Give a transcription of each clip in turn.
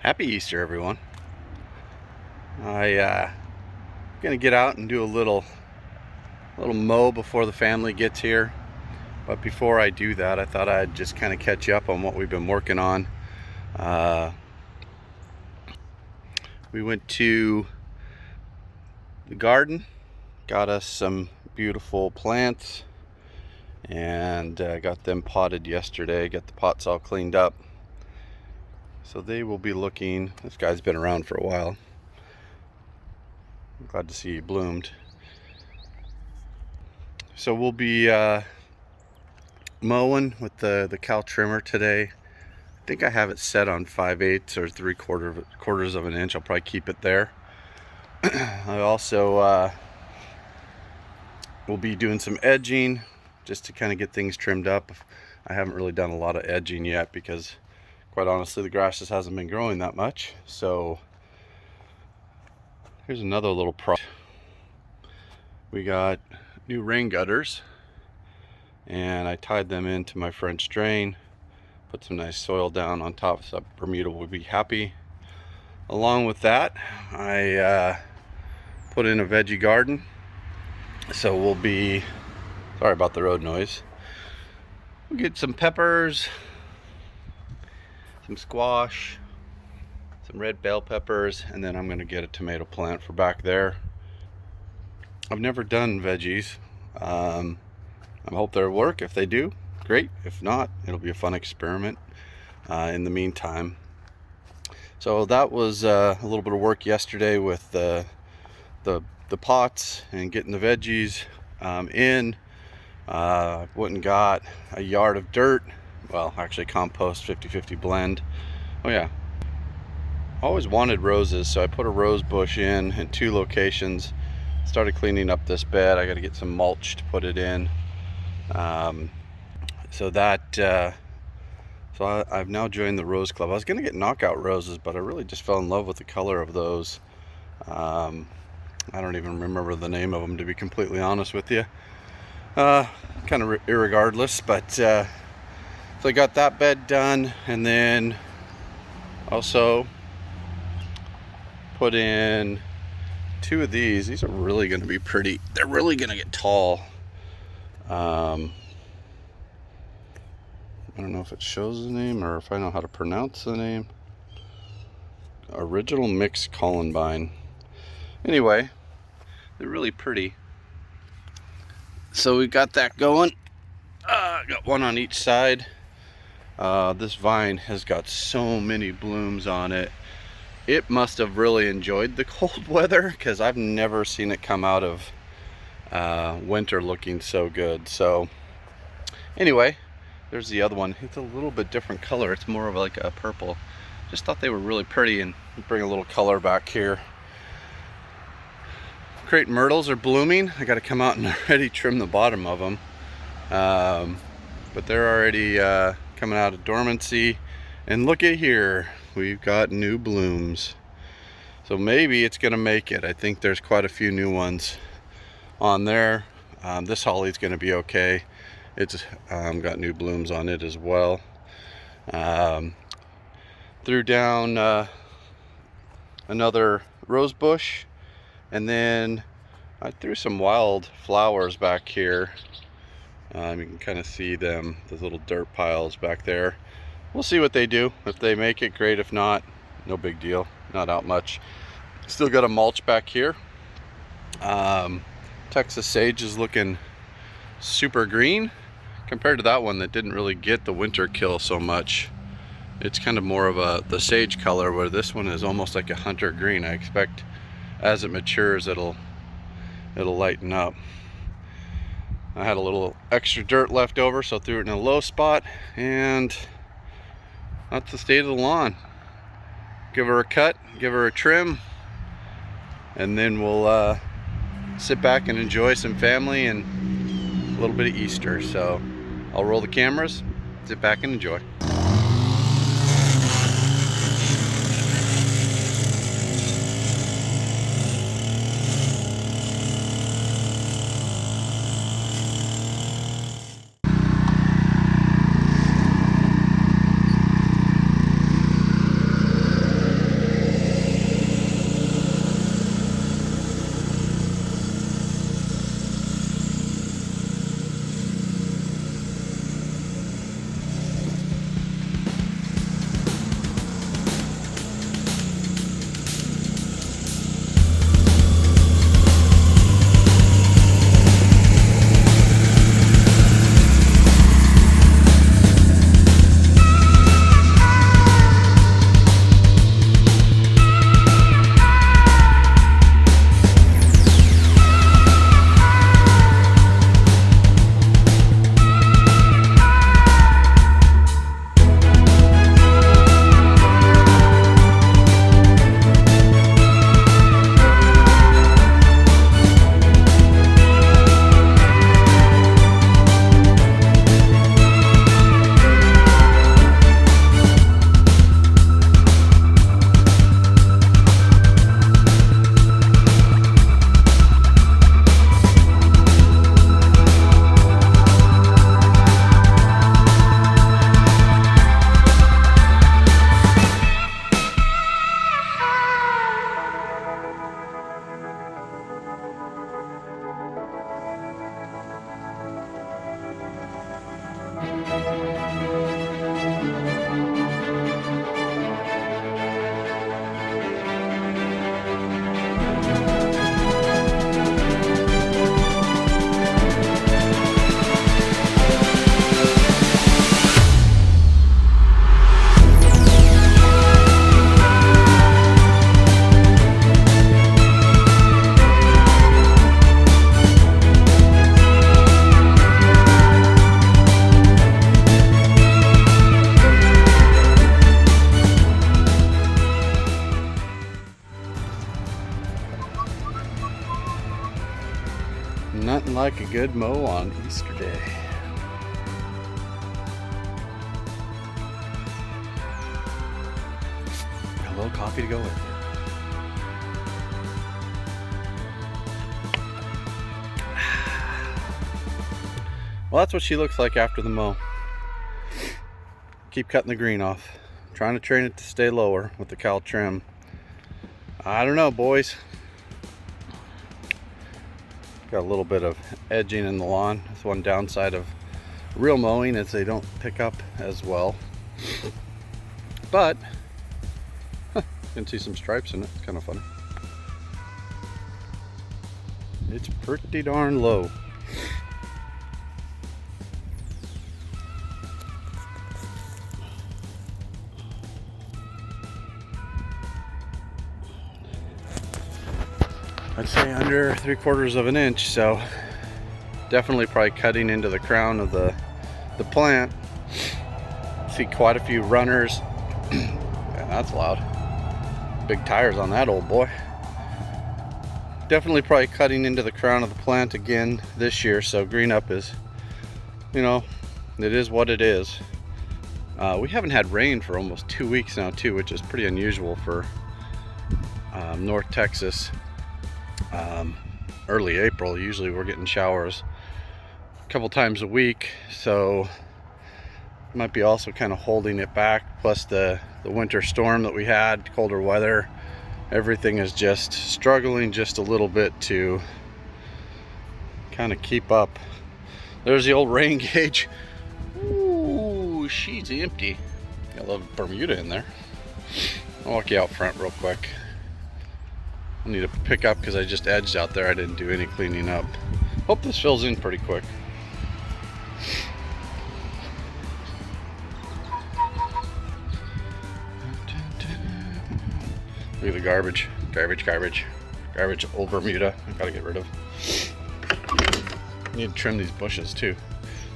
Happy Easter, everyone. Gonna get out and do a little mow before the family gets here. But before I do that, I thought I'd just kind of catch you up on what we've been working on. We went to the garden, got us some beautiful plants, and got them potted yesterday. Got the pots all cleaned up. So they will be looking, this guy's been around for a while. I'm glad to see he bloomed. So we'll be mowing with the cow trimmer today. I think I have it set on 5/8 or 3/4 of an inch. I'll probably keep it there. I also will be doing some edging just to kind of get things trimmed up. I haven't really done a lot of edging yet because, quite honestly, the grass just hasn't been growing that much. So here's another little project. We got new rain gutters, and I tied them into my French drain, put some nice soil down on top so Bermuda will be happy. Along with that, I put in a veggie garden, so we'll be, sorry about the road noise, we'll get some peppers, some squash, some red bell peppers, and then I'm going to get a tomato plant for back there. I've never done veggies. I hope they'll work. If they do, great. If not, it'll be a fun experiment in the meantime. So that was a little bit of work yesterday with the pots and getting the veggies in. Went and got a yard of dirt. Well, actually compost 50-50 blend. Oh yeah. Always wanted roses, so I put a rose bush in 2 locations. Started cleaning up this bed. I got to get some mulch to put it in. So I've now joined the rose club. I was going to get knockout roses, but I really just fell in love with the color of those. I don't even remember the name of them, to be completely honest with you. Kind of irregardless, but so I got that bed done, and then also put in 2 of these. These are really going to be pretty. They're really going to get tall. I don't know if it shows the name or if I know how to pronounce the name. Original Mixed Columbine. Anyway, they're really pretty. So we got that going. Got one on each side. This vine has got so many blooms on it. It must have really enjoyed the cold weather, because I've never seen it come out of winter looking so good. So anyway, there's the other one. It's a little bit different color. It's more of like a purple. Just thought they were really pretty, and bring a little color back here. Crepe myrtles are blooming. I got to come out and already trim the bottom of them, but they're already coming out of dormancy. And look at here, we've got new blooms. So maybe it's gonna make it. I think there's quite a few new ones on there. This holly's gonna be okay. It's got new blooms on it as well. Threw down another rose bush, and then I threw some wild flowers back here. You can kind of see them, those little dirt piles back there. We'll see what they do. If they make it, great. If not, no big deal. Not out much. Still got a mulch back here. Texas sage is looking super green compared to that one that didn't really get the winter kill so much. It's kind of more of the sage color, where this one is almost like a hunter green. I expect as it matures it'll lighten up. I had a little extra dirt left over, so I threw it in a low spot, and that's the state of the lawn. Give her a cut, give her a trim, and then we'll sit back and enjoy some family and a little bit of Easter. So I'll roll the cameras, sit back and enjoy. Nothing like a good mow on Easter Day. A little coffee to go with it. Well, that's what she looks like after the mow. Keep cutting the green off. Trying to train it to stay lower with the cowl trim. I don't know, boys. Got a little bit of edging in the lawn. That's one downside of reel mowing, is they don't pick up as well. But you can see some stripes in it. It's kind of funny. It's pretty darn low. I'd say under 3/4 of an inch, so definitely probably cutting into the crown of the plant. See quite a few runners. Yeah, that's loud. Big tires on that old boy. Definitely probably cutting into the crown of the plant again this year, so green up is, you know, it is what it is. We haven't had rain for almost 2 weeks now too, which is pretty unusual for North Texas. Early April, usually we're getting showers a couple times a week, so might be also kind of holding it back. Plus the winter storm that we had, colder weather, everything is just struggling just a little bit to kind of keep up. There's the old rain gauge. Ooh, she's empty. Got a little Bermuda in there. I'll walk you out front real quick. I need to pick up because I just edged out there. I didn't do any cleaning up. Hope this fills in pretty quick. Look at the garbage. Garbage, old Bermuda. I gotta get rid of. I need to trim these bushes too.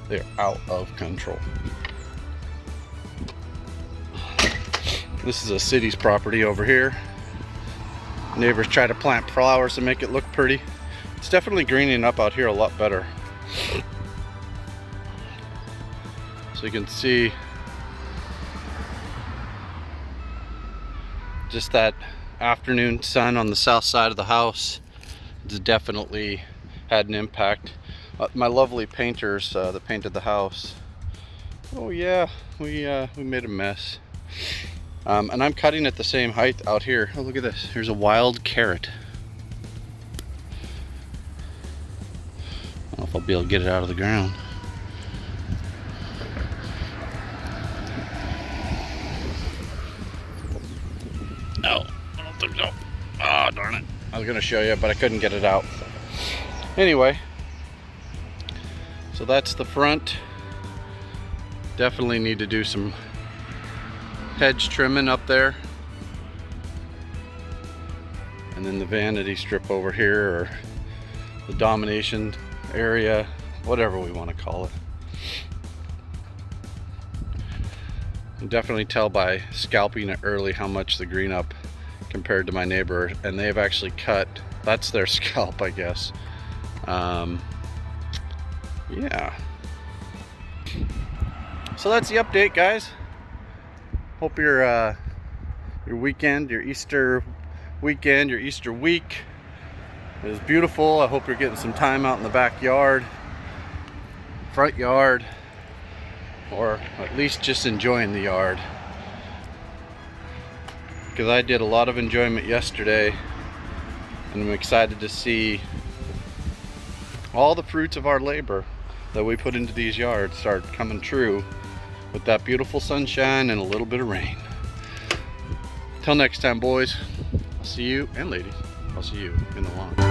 They are out of control. This is a city's property over here. Neighbors try to plant flowers to make it look pretty. It's definitely greening up out here a lot better. So you can see just that afternoon sun on the south side of the house. It's definitely had an impact. My lovely painters that painted the house, oh yeah, we made a mess. And I'm cutting at the same height out here. Oh, look at this. Here's a wild carrot. I don't know if I'll be able to get it out of the ground. No, I don't think so. Ah, darn it. I was gonna show you, but I couldn't get it out. Anyway, so that's the front. Definitely need to do some hedge trimming up there, and then the vanity strip over here, or the domination area, whatever we want to call it. You can definitely tell by scalping it early how much the green up compared to my neighbor, and they have actually cut, that's their scalp, I guess. Yeah, so that's the update, guys. Hope your weekend, your Easter weekend, your Easter week is beautiful. I hope you're getting some time out in the backyard, front yard, or at least just enjoying the yard. Because I did a lot of enjoyment yesterday, and I'm excited to see all the fruits of our labor that we put into these yards start coming true with that beautiful sunshine and a little bit of rain. Till next time, boys. I'll see you, and ladies, I'll see you in the lawn.